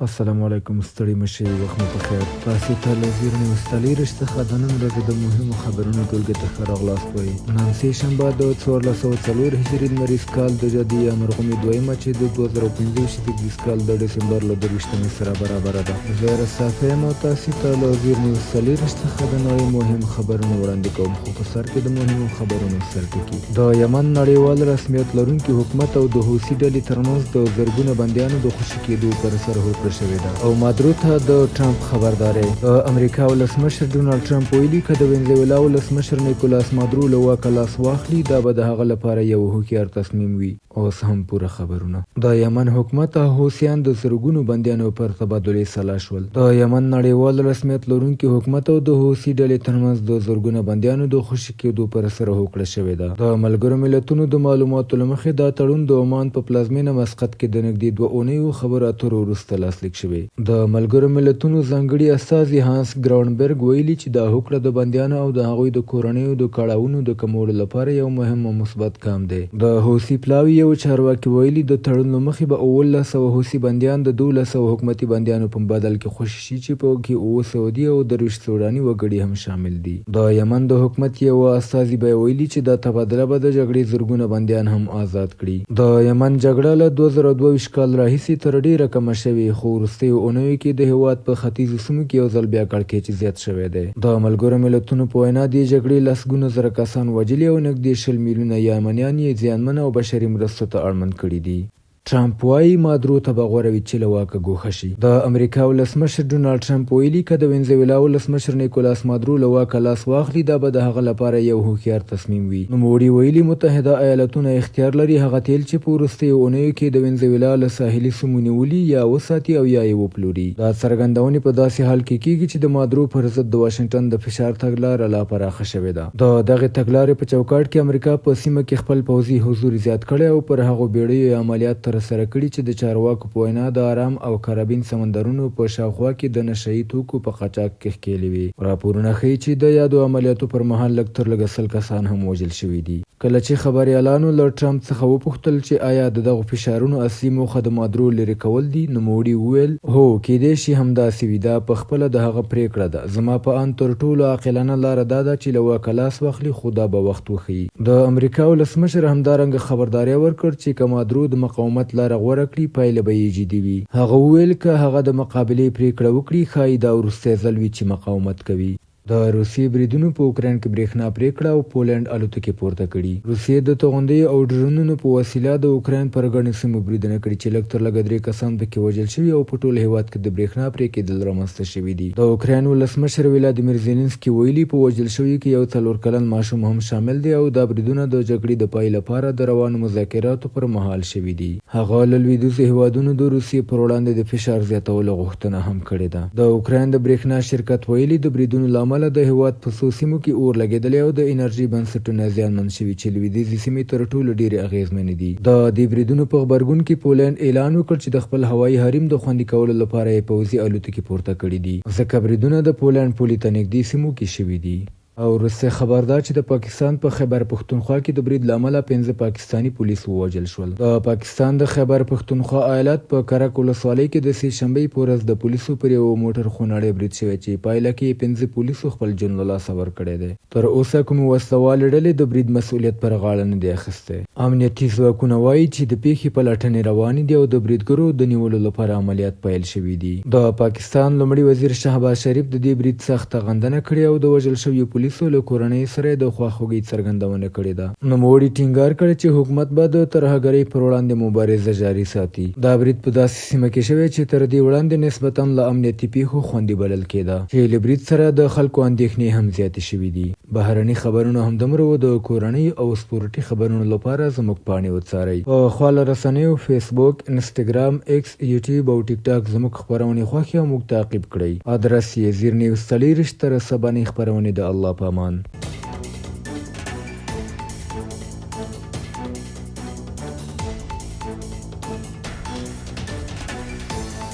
السلام علیکم، ستړي مشئ، وخت مو پخیر. تاسو ته له زیر نیوز څلېرویشت څخه د نن ورځې د مهمو خبرونو ټولګې ته ښه راغلاست وایي. نن سه شنبه د 1404 هجري لمریز کال د جدي یا مرغومي دویمه چې د 2025 لسیز کال د ډسمبر له 23 سره برابره ده. زه رسافه یم او تاسو ته له زیر نیوز څلېرویشت څخه د نوې مهم خبرونو وړاندې کوم. خو په سر کې د مهمو خبرونو سرټکي. د یمن نړیوال رسمیت لرونکي حکومت او د حوثي ډلې ترمنځ د زرګونه بندیانو د خوشي کېدو پر سر شوې ده. او مادرو ته د ټرمپ خبرداري. د امریکا ولسمشر ډونالد ټرمپ ویلي که د وینزویلا ولسمشر نیکولاس مادرو له واکه لاس واخلي دا به د هغه لپاره یو هوښیار تصمیم وي. اوس هم پوره خبرونه. د یمن حکومت او حوثیان د زرګونو بندیانو پر تبادلې سلا شول. د یمن نړیوال رسمیت لرونکي حکومت او د حوثي ډلې ترمنځ د زرګونه بندیانو د خوشي کېدو پر سر هوکړه شوې ده. د ملګرو ملتونو د معلوماتو له مخې دا تړون د عمان په پلازمینه مسقط کې د نږدې 2 اونیو خبرو اترو وروسته لاسلیک شوی. د ملګرو ملتونو ځانګړي استازي هانس ګراونبرګ ویلي چې دا هوکړه د بندیانو او د هغوی د کورنیو د کړاوونو د کمولو لپاره یو مهم او مثبت ګام دی. د حوثي پلاوي یو چارواکي ویلي د تړون له مخې به 1900 حوثي بندیان د 1200 حکومتي بندیانو په بدل کې خوشي شي چې په کې 900 سعودي او 23 سوداني وګړي هم شامل دي. د یمن د حکومت یو استازي به ویلي چې دا تبادله به د جګړې زرګونه بندیان هم آزاد کړي. د یمن جګړه له 2022 کال راهیسې تر ډیره کمه شوې خو وروستیو اونیو کې د هېواد په ختیځو سیمو کې یو ځل بیا کړکېچ زیات شوی دی. د ملګرو ملتونو په وینا دې جګړې لسګونه زره کسان وژلي او نږدې 20 میلیونه یمنیان یې زیانمن او بشري مرستو ته اړمن کړي دي. ټرمپ وایي مادرو ته به غوره وي چې له واکه ګوښه شي. د امریکا ولسمشر ډونالد ټرمپ ویلي که د وینزویلا ولسمشر نیکولاس مادرو له واکه لاس واخلي دا به د هغه لپاره یو هوښیار تصمیم وي. نوموړي ویلي متحده ایالتونه اختیار لري هغه تیل چې په وروستیو اونیو کې د وینزویلا له ساحلي سیمو نیولي یا وساتي او یا یې وپلوري. دا څرګندونې په داسې حال کې کیږي چې د مادرو پر ضد د واشنګټن د فشار تګلاره لا پراخه شوې ده. د دغې تګلارې په چوکاټ کې امریکا په سیمه کې خپل پوځي حضور زیات کړی او پر هغو بیړیو عملیات ترسره کړي چې د چارواکو په وینا د آرام او کارابین سمندرونو په شاوخوا کې د نشه یي توکو په قاچاق کې ښکېلې وي. راپورونه ښیي چې د یادو عملیاتو پر مهال لږ تر لږه 100 کسان هم وژل شوي دي. کله چې خبریالانو له ټرمپ څخه وپوښتل چې آیا د دغو فشارونو اصلي موخه د مادرو لرې کول دي، نوموړي وویل هو کیدای شي همداسې وي، دا په خپله د هغه پریکړه ده. زما په اند تر ټولو عاقلانه لاره دا ده چې له واکه لاس واخلي خو دا به وخت وښیي. د امریکا ولسمشر همدارنګه خبرداری ورکړ چې که مادرو د مقاومت لاره غوره کړي پایله به یې جدي وي. هغه وویل که هغه د مقابلې پریکړه وکړي ښایي دا وروستی ځل وي چې مقاومت کوي. د روسیې بریدونو په اوکراین کې برېښنا پرې کړه او پولنډ الوتکې پورته کړي. روسیې د توغندیو او ډرونونو په وسیله د اوکراین پر ګڼو سیمو بریدونه کړي چې لږ تر لږه 3 کسان پکې وژل شوي او په ټول هېواد کې د برېښنا پرې کېدل رامنځته شوي دي. د اوکراین ولسمشر ولادیمیر زیلنسکي ویلي په وژل شویو کې یو 4 کلن ماشوم هم شامل دی او دا بریدونه د جګړې د پای لپاره د روانو مذاکراتو پر مهال شوي دي. هغه له لویدیځو هېوادونو د روسیې پر وړاندې د فشار زیاتولو غوښتنه هم کړې ده. د اوکراین د برېښنا شرکت ویلي د بریدونو له امله د هېواد په څو سیمو کې اور لګېدلی او د انرژي بنسټونه زیانمن شوي چې لویدیځې سیمې تر ټولو ډېرې اغېزمنې دي. د دې بریدونو په غبرګون کې پولنډ اعلان وکړ چې د خپل هوایي حریم د خوندي کولو لپاره یې پوځي الوتکې پورته کړي دي، ځکه بریدونه د پولنډ پولې ته نږدې سیمو کې شوي دي. او روسیه خبردار چې د پاکستان په خیبر پښتونخوا کې د برید له امله 5 پاکستاني پولیس ووژل شول. د پاکستان د خیبر پښتونخوا ایالت په کرک ولسوالۍ کې د سې شنبې په ورځ د پولیسو پر یو موټر خونړی برید شوی چې پایله کې 5 پولیسو خپل ژوند له لاسه ورکړی دی. تر اوسه کومې وسلوالې ډلې د برید مسؤلیت پر غاړه نه دی اخیستی. امنیتي ځواکونه وایي چې د پیښې پلټنې روانې دي او د بریدګرو د نیولو لپاره عملیات پیل شوي دي. د پاکستان لومړي وزیر شهباز شریف د دې برید سخته غندنه کړې او د وژل شویو پولیسو له کورنۍ سره د خواخوږۍ څرګندونه کړې ده. نوموړي ټینګار کړی چې حکومت به د ترهګرۍ پر وړاندې مبارزه جاري ساتي. دا برید په داسې سیمه کې شوی چې تر دې وړاندې نسبتاً له امنیتي پیښو خوندي بلل کېده چې له برید سره د خلکو اندېښنې هم زیاتې شوي دي. بهرني خبرونه همدومره وو. د کورنۍ او سپورټي خبرونو لپاره زموږ پاڼې وڅارئ. په خواله رسنیو فیسبوک، انسټاګرام، ایکس، یوټیوب او ټیک ټاک زموږ خبرونې خوښې او موږ تعقیب کړئ. ادرس یې زیر نیوز 24 تر سبا خبرونې د الله په امان.